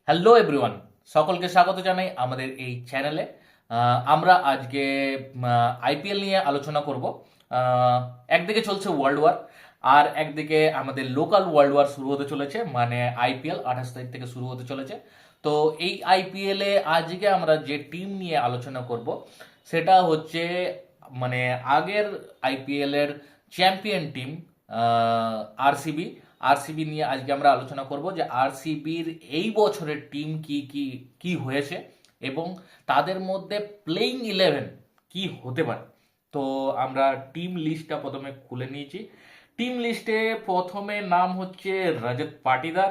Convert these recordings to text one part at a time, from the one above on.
Hello everyone, সকলকে স্বাগত জানাই আমাদের এই চ্যানেলে। আমরা আজকে আইপিএল নিয়ে আলোচনা করব। একদিকে চলছে ওয়ার্ল্ড ওয়ার, আর একদিকে আমাদের লোকাল ওয়ার্ল্ড ওয়ার শুরু হতে চলেছে, মানে আইপিএল 28 তারিখ থেকে শুরু হতে চলেছে। তো এই আইপিএল এ আজকে আমরা যে টিম নিয়ে আলোচনা করব সেটা হচ্ছে মানে আগের আইপিএল এর চ্যাম্পিয়ন টিম আরসিবি। আরসিবি নিয়ে আজকে আমরা আলোচনা করব যে আরসিবির এই বছরের টিম কি কি কি হয়েছে এবং তাদের মধ্যে প্লেইং ইলেভেন কি হতে পারে। তো আমরা টিম লিস্টটা প্রথমে খুলে নিয়েছি। টিম লিস্টে প্রথমে নাম হচ্ছে রজত পাটিদার,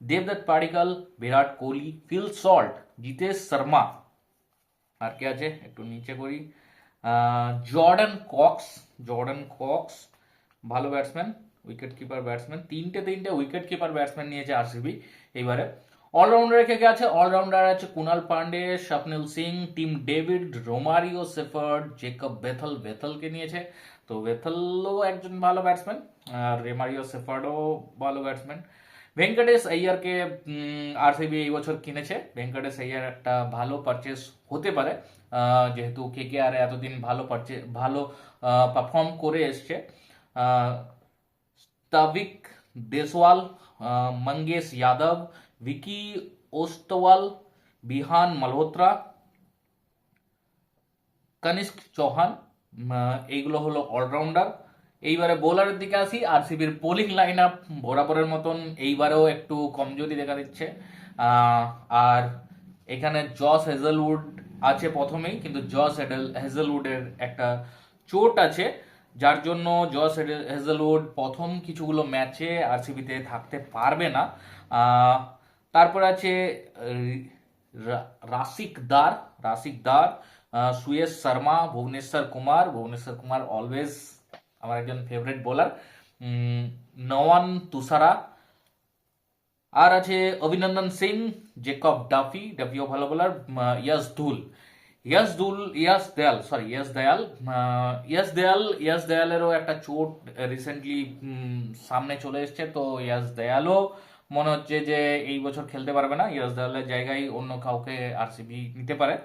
দেবদত্ত পাডিক্কল, বিরাট কোহলি, ফিল সল্ট, জিতেশ শর্মা। আর কে আছে একটু নিচে করি, জর্ডান কক্স। জর্ডান কক্স ভালো ব্যাটসম্যান, উইকেট কিপার ব্যাটসম্যান। তিনটে তিনটে উইকেট কিপার ব্যাটসম্যান নিয়েছে আরসিবি এইবারে। অলরাউন্ডারে কে কে আছে? অলরাউন্ডার আছে Kunal Pandey, Swapnil Singh, Tim David, Romario Shepherd, Jacob Bethell. বেথলকে নিয়েছে, তো বেথলও একজন ভালো ব্যাটসম্যান, আর রেমারিও সেফার্ডও ভালো ব্যাটসম্যান। ভেঙ্কটেশ আইয়ারকে আরসিবি এই বছর কিনেছে। ভেঙ্কটেশ আইয়ার একটা ভালো পারচেস হতে পারে, যেহেতু কেকেআর এতদিন ভালো পারফর্ম করে এসছে। তাভিক দেসওয়াল, मंगेश यादव, विकी ओस्तवाल, बिहान मल्होत्रा, কনিষ্ক চৌহান। এইগুলো হলো অলরাউন্ডার। এইবারে বোলারের দিকে আসি। আরসিবির বোলিং লাইন আপ বরাবরের মতন এইবারেও একটু কমজোরি দেখা দিচ্ছে। আর এখানে জস হেজেলউড আছে প্রথমেই, কিন্তু জস হেজেলউডের একটা চোট আছে, যার জন্য জস হেজেলউড প্রথম কিছুগুলো ম্যাচে আরসিবিতে থাকতে পারবে না। আহ, তারপর আছে রাসিক দার। রাসিক দার, সুয়েশ শর্মা, ভুবনেশ্বর কুমার অলওয়েজ আমার একজন ফেভারিট বোলার। নওয়ান তুষারা। আর আছে অভিনন্দন সিং, জেকব ডাফিও ভালো বোলার, ইয়াস দয়ালেরও একটা চোট রিসেন্টলি সামনে চলে এসছে, তো ইয়াস দয়ালও মনে হচ্ছে যে এই বছর খেলতে পারবে না। ইয়াস দয়ালের জায়গায় অন্য কাউকে আরসিবি নিতে পারে।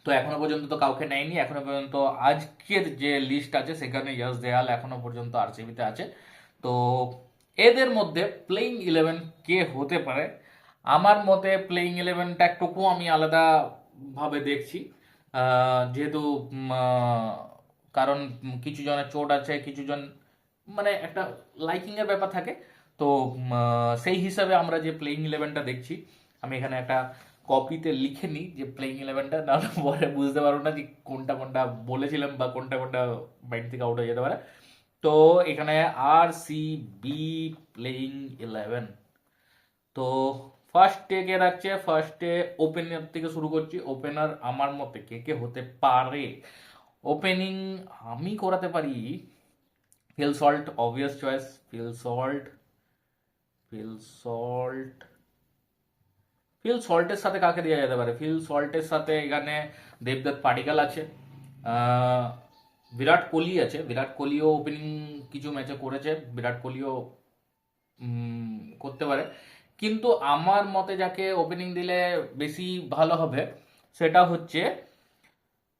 তো এখনো পর্যন্ত তো কাউকে নেয়নি। এখনো পর্যন্ত আজকের যে লিস্ট আছে সেখানে ইয়াস দেয়াল এখনো পর্যন্ত আরসিবিতে আছে। তো এদের মধ্যে প্লেইং ইলেভেন কে হতে পারে? আমার মতে প্লেইং ইলেভেনটা একটুকু আমি আলাদা ভাবে দেখছি। যেহেতু কারণ কিছু জনের চোট আছে, কিছু জন মানে একটা লাইকিং এর ব্যাপার থাকে। তো সেই হিসাবে আমরা যে প্লেইং ইলেভেনটা দেখছি, আমি এখানে একটা কপিতে লিখে নিই যে প্লেইং ইলেভেনটা, নাহলে পরে বুঝতে পারবো না যে কোনটা কোনটা বলেছিলাম বা কোনটা কোনটা মাইন্ড থেকে আউট হয়ে যেতে পারে। তো এখানে আর সি বি প্লেইং ইলেভেন। তো ফার্স্টে কে রাখছে? ফার্স্টে ওপেনার থেকে শুরু করছি। ওপেনার আমার মতে কে কে হতে পারে? ওপেনিং আমি করাতে পারি Phil Salt, obvious choice. Phil Salt Phil সল্টের সাথে কাকে দেওয়া যেতে পারে? ফিল সল্টের সাথে এখানে দেবদত্ত পাডিক্কল আছে, আহ, বিরাট কোহলি আছে। বিরাট কোহলিও ওপেনিং কিছু ম্যাচে করেছে, বিরাট কোহলিও করতে পারে। কিন্তু আমার মতে যাকে ওপেনিং দিলে বেশি ভালো হবে সেটা হচ্ছে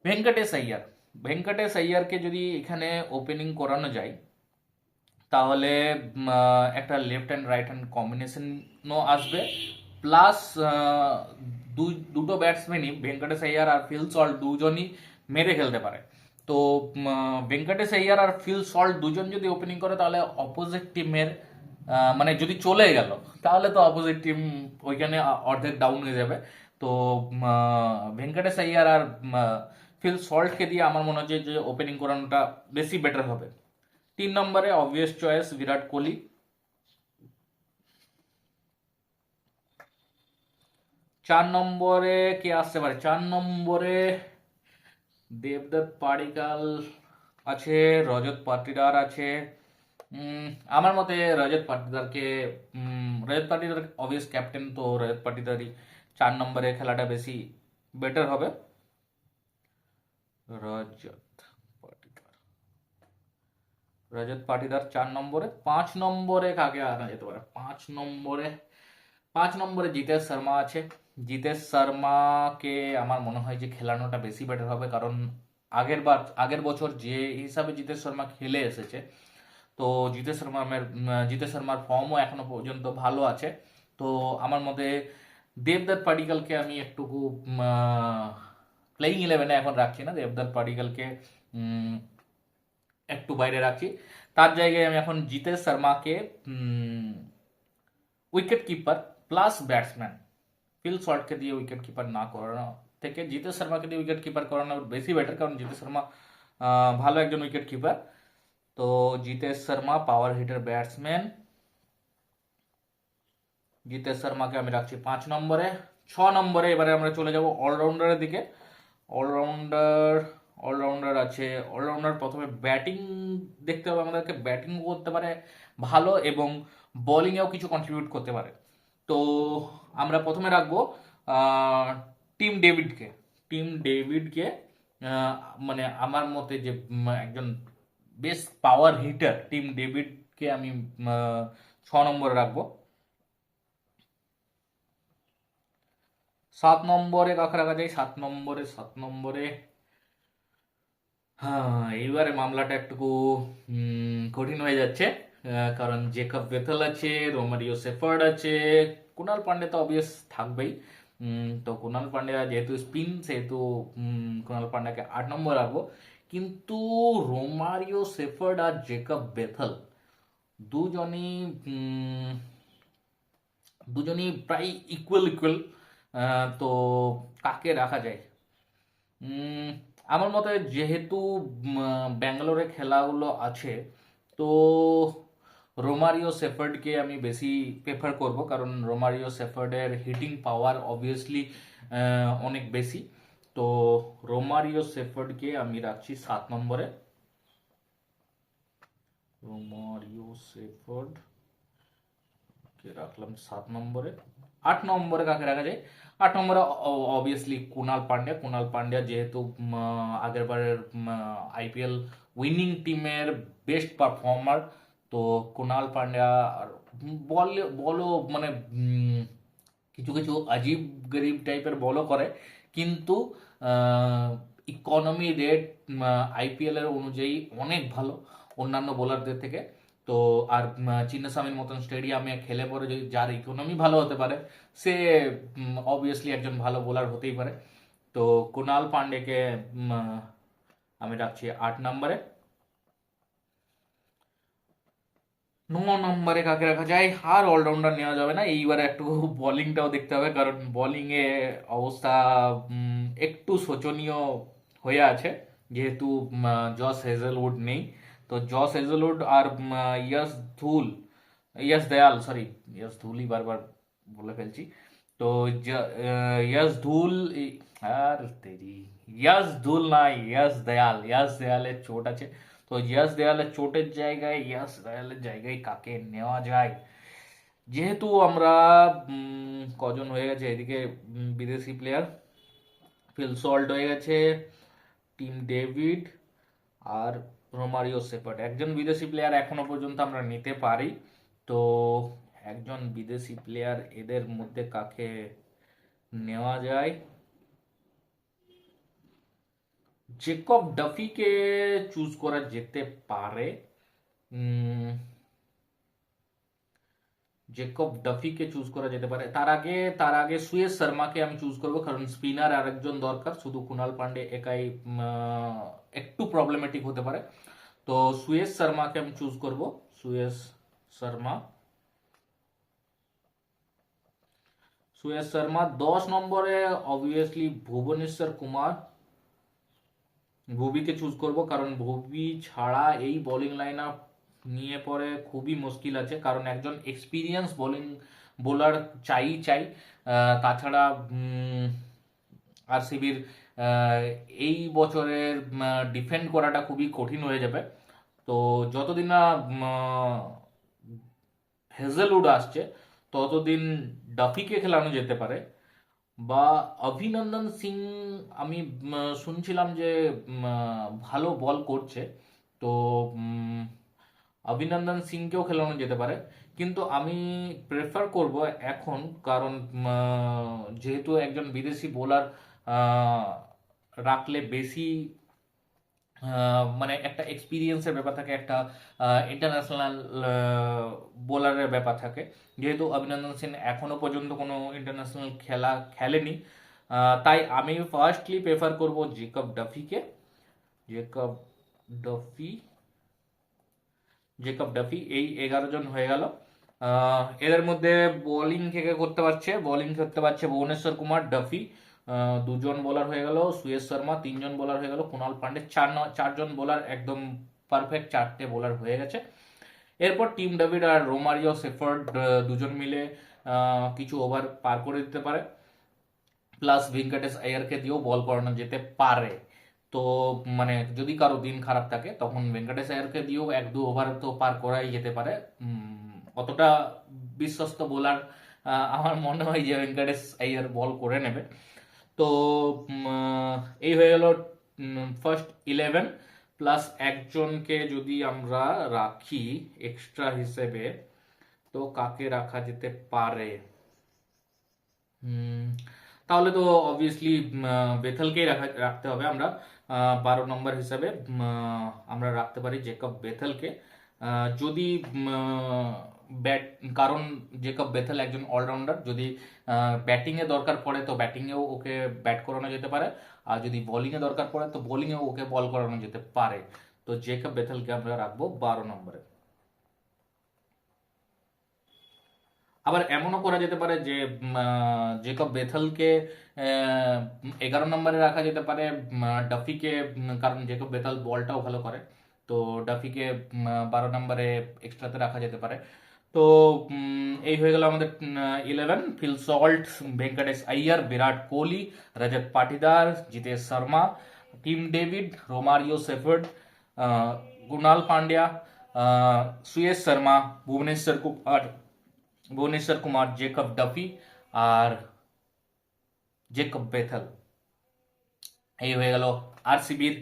ভেঙ্কটেশ আইয়ার। ভেঙ্কটেশ আইয়ারকে যদি এখানে ওপেনিং করানো যায়, তাহলে একটা লেফট হ্যান্ড রাইট হ্যান্ড কম্বিনেশনও আসবে, প্লাস দুটো ব্যাটসম্যানই ভেঙ্কটেশ আইয়ার আর ফিল সল্ট দুজনই মেরে খেলতে পারে। তো ভেঙ্কটেশ আইয়ার আর ফিল সল্ট দুজন যদি ওপেনিং করে, তাহলে অপোজিট টিমের মানে যদি চলে গেল, তাহলে তো অপোজিট টিম ওইখানে অর্ধেক ডাউন হয়ে যাবে। তো ভেঙ্কটেশ আইয়ার আর ফিল সল্টকে দিয়ে আমার মনে হচ্ছে যে ওপেনিং করানোটা বেশি বেটার হবে। 3 নম্বরে অবভিয়াস চয়েস বিরাট কোহলি। 4 নম্বরে কে আসতে পারে? 4 নম্বরে দেবদত্ত পাডিক্কল আছে, রজত পাটিদার আছে। আমার মতে রজত পাটিদার অবভিয়াস ক্যাপ্টেন, তো রজত পাটিদারই 4 নম্বরে খেলাটা বেশি বেটার হবে। রজত পাটিদার রজত পাটিদার 4 নম্বরে। 5 নম্বরে কাকে আনা যেতে পারে? 5 নম্বরে 5 নম্বরে জিতেশ শর্মা আছে। জিতেশ শর্মাকে আমার মনে হয় যে খেলানোটা বেশি বেটার হবে, কারণ আগের বছর যে হিসাবে জিতেশ শর্মা খেলে এসেছে, তো জিতেশ শর্মার ফর্মও এখনো পর্যন্ত ভালো আছে। তো আমার মতে দেবদত্ত পাডিক্কলকে আমি একটুকু প্লেইং ইলেভেনে এখন রাখছি না, দেবদত্ত পাডিক্কলকে উম, একটু বাইরে রাখছি। তার জায়গায় আমি এখন জিতেশ শর্মাকে wicket keeper plus batsman, Phil শর্টকে দিয়ে উইকেট কিপার না করানো থেকে জিতেশ শর্মাকে দিয়ে উইকেট কিপার করানো বেশি বেটার, কারণ জিতেশ শর্মা ভালো একজন উইকেট কিপার। তো Jitesh Sharma power hitter batsman, Jitesh শর্মাকে আমি রাখছি 5 নম্বরে। 6 নম্বরে এবারে আমরা চলে যাব অলরাউন্ডারের দিকে। অলরাউন্ডার অলরাউন্ডার আছে। অলরাউন্ডার প্রথমে ব্যাটিং দেখতে হবে আমাদেরকে, ব্যাটিং করতে পারে ভালো এবং বোলিংয়েও কিছু কন্ট্রিবিউট করতে পারে। তো আমরা প্রথমে রাখবো আহ, টিম ডেভিডকে। টিম ডেভিডকে আহ, মানে আমার মতে যে একজন বেস্ট পাওয়ার হিটার, টিম ডেভিডকে আমি 6 নম্বরে রাখবো। 7 নম্বরে কাকে রাখা যায়? 7 নম্বরে হ্যাঁ, এইবারে মামলাটা একটু কঠিন হয়ে যাচ্ছে, কারণ জেকব বেথেল আছে, রোমারিও সেফার্ড আছে, কুনাল পান্ডে তো অবভিয়াস থাকবেই। তো কুনাল পান্ডে যেহেতু স্পিন, সেহেতু কুনাল পান্ডেকে 8 নম্বর রাখবো। কিন্তু রোমারিও সেফার্ড আর জেকব বেথেল দুজনই উম, দুজনই প্রায় ইকুয়াল ইকুয়াল। তো কাকে রাখা যায়? উম, আমার মতে যেহেতু ব্যাঙ্গালোরে খেলাগুলো আছে, তো রোমারিও সেফার্ডকে আমি বেশি প্রেফার করব, কারণ রোমারিও সেফার্ডের হিটিং পাওয়ার অবভিয়াসলি অনেক বেশি। তো রোমারিও সেফার্ডকে আমি রাখছি 7 নম্বরে। রোমারিও সেফার্ড কে রাখলাম 7 নম্বরে। 8 নম্বরে কাকে রাখা যায়? 8 নম্বরে অবভিয়াসলি কুনাল পান্ডে যেহেতু আগের বারের আইপিএল উইনিং টিমের বেস্ট পারফর্মার। তো কুনাল পান্ড্যা আর বলো মানে কিছু কিছু আজীব গরিব টাইপের বলও করে, কিন্তু ইকোনমি রেট আইপিএল এর অনুযায়ী অনেক ভালো অন্যান্য বোলারদের থেকে। তো আর চিন্নাস্বামীর মতন স্টেডিয়ামে খেলে পরে যদি যার ইকোনমি ভালো হতে পারে, সে অবভিয়াসলি একজন ভালো বোলার হতেই পারে। তো কুনাল পান্ডেকে আমি রাখছি 8 নম্বরে। 9 নম্বরে কাকে রাখা যায়? আর অলরাউন্ডার নেওয়া যাবে না, এইবারে একটু বোলিংটাও দেখতে হবে, কারণ বোলিং এ অবস্থা একটু শোচনীয় হয়ে আছে, যেহেতু জস হেজেলউড নেই। তো জস হেজেলউড আর ইয়াস ধুল ইয়াস দয়াল, সরি, ইয়াস ধুলই বারবার বলে ফেলছি। তো ইয়াস ধুল আর তেরি ইয়াস ধুল না, ইয়াস দয়ালের চোট আছে। তো ইয়াস দেয়ালের চোটের জায়গায় কাকে নেওয়া যায়? যেহেতু আমরা কজন হয়ে গেছে এদিকে বিদেশি প্লেয়ার, ফিল সল্ট হয়ে গেছে, টিম ডেভিড আর রোমারিও সেপার্ট, একজন বিদেশি প্লেয়ার এখনো পর্যন্ত আমরা নিতে পারি। তো একজন বিদেশি প্লেয়ার এদের মধ্যে কাকে নেওয়া যায়? জেকব ডাফিকে চুজ করা যেতে পারে। উম, জেকব ডাফিকে চুজ করা যেতে পারে। তার আগে সুয়েজ শর্মাকে আমি চুজ করব, কারণ স্পিনার আরেকজন দরকার, শুধু কুনাল পান্ডে একাই একটু প্রবলেমেটিক হতে পারে। তো সুয়েজ শর্মাকে আমি চুজ করব। সুয়েজ শর্মা সুয়েজ শর্মা 10 নম্বরে অবভিয়াসলি ভুবনেশ্বর কুমার, ভুবিকে চুজ করব, কারণ ভুবি ছাড়া এই বোলিং লাইন আপ নিয়ে পরে খুবই মুশকিল আছে, কারণ একজন এক্সপিরিয়েন্স বোলার চাই। তাছাড়া আরসিবির এই বছরের ডিফেন্ড করাটা খুবই কঠিন হয়ে যাবে। তো যতদিন না হেজেলউড আসছে, ততদিন ডাফিকে খেলানো যেতে পারে। বা অভিনন্দন সিং, আমি শুনছিলাম যে ভালো বল করছে, তো অভিনন্দন সিংকেও খেলানো যেতে পারে। কিন্তু আমি প্রেফার করব এখন, কারণ যেহেতু একজন বিদেশি বোলার রাখলে বেশি মানে একটা এক্সপিরিয়েন্সের ব্যাপার থাকে, একটা ইন্টারন্যাশনাল বোলারের ব্যাপার থাকে। যেহেতু অভিনন্দন সিং এখনো পর্যন্ত কোনো ইন্টারন্যাশনাল খেলা খেলেনি, তাই আমি ফার্স্টলি প্রেফার করব জেকব ডাফিকে। জেকব ডাফি জেকব ডাফি এই 11 জন হয়ে গেল। এদের মধ্যে বোলিং করতে পারছে ভুবনেশ্বর কুমার, ডাফি, দুজন বোলার হয়ে গেল, সুয়েশ শর্মা তিনজন বোলার হয়ে গেল, কুণাল পান্ডে চারজন বোলার, একদম পারফেক্ট 4টে বোলার হয়ে গেছে। এরপর টিম ডেভিড আর রোমারিও সেফার্ড দুজন মিলে কিছু ওভার পার করে দিতে পারে, প্লাস ভেঙ্কটেশ আয়ারকে দিয়েও বল করানো যেতে পারে। তো মানে যদি কারো দিন খারাপ থাকে তখন ভেঙ্কটেশ আয়ারকে দিয়েও 1-2 ওভার তো পার করাই যেতে পারে। অতটা বিশ্বস্ত বোলার আমার মনে হয় যে ভেঙ্কটেশ আয়ার বল করে নেবে। তো এই হয়ে গেল ফার্স্ট 11, প্লাস একজনকে যদি আমরা রাখি এক্সট্রা হিসেবে, তো কাকে রাখা যেতে পারে? তাহলে তো অবভিয়াসলি বেথেলকেই রাখতে হবে। আমরা 12 নম্বর হিসাবে আমরা রাখতে পারি জেকব বেথেলকে। যদি ব্যাট কারণ জেকব বেথেল একজন অলরাউন্ডার, যদি ব্যাটিংয়ে দরকার পড়ে তো ব্যাটিংয়েও ওকে ব্যাট করানো যেতে পারে, আর যদি বোলিংয়ে দরকার পড়ে তো বোলিংয়েও ওকে বল করানো যেতে পারে। তো জেকব বেথেলকে আমরা রাখবো 12 নম্বরে। আবার এমনও করা যেতে পারে যে জেকব বেথেলকে 11 নম্বরে রাখা যেতে পারে, ডাফিকে, কারণ জেকব বেথেল বলটাও ভালো করে, তো ডাফিকে 12 নম্বরে এক্সট্রাতে রাখা যেতে পারে। তো এই হয়ে গেল আমাদের 11। Phil Salt, Venkatesh Iyer, Virat Kohli, Rajat Patidar, Jitesh Sharma, Tim David, Romario Shepherd, Kunal Pandya, Suyash Sharma, Bhuvneshwar Kumar, Jacob Duffy আর জেকব বেথেল। এই হয়ে গেল আরসিবির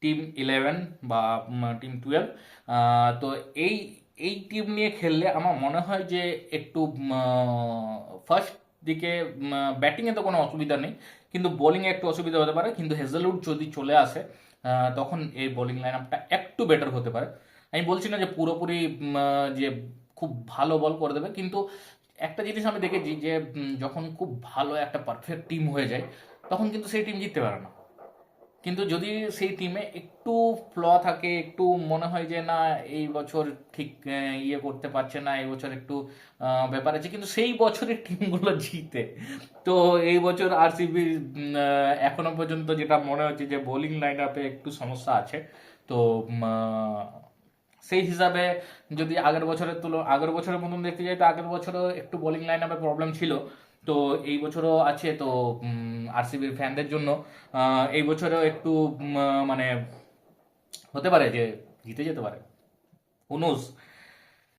টিম 11 বা টিম 12। তো এই এই টিম নিয়ে খেললে আমার মনে হয় যে একটু ফার্স্ট দিকে ব্যাটিংয়ে তো কোনো অসুবিধা নেই, কিন্তু বোলিংয়ে একটু অসুবিধা হতে পারে। কিন্তু হেজেলউড যদি চলে আসে তখন এই বোলিং লাইন আপটা একটু বেটার হতে পারে। আমি বলছি না যে পুরোপুরি যে খুব ভালো বল করে দেবে, কিন্তু একটা জিনিস আমি দেখেছি যে যখন খুব ভালো একটা পারফেক্ট টিম হয়ে যায় তখন কিন্তু সেই টিম জিততে পারে না। কিন্তু যদি সেই টিমে একটু ফ্ল থাকে, একটু মনে হয় যে না এই বছর ঠিক ইয়ে করতে পারছে না, এই বছর একটু ব্যাপার আছে, কিন্তু সেই বছরের টিমগুলো জিতে। তো এই বছর আরসিবি এখনো পর্যন্ত যেটা মনে হচ্ছে যে বোলিং লাইন আপে একটু সমস্যা আছে। তো সেই হিসাবে যদি আগের বছরের মতন দেখতে যাই, তো আগের বছরও একটু বোলিং লাইন আপে প্রবলেম ছিল, তো এই বছরও আছে। তো আরসিবির ফ্যানদের জন্য এই বছরও একটু মানে হতে পারে যে জিতে যেতে পারে, হুনুস।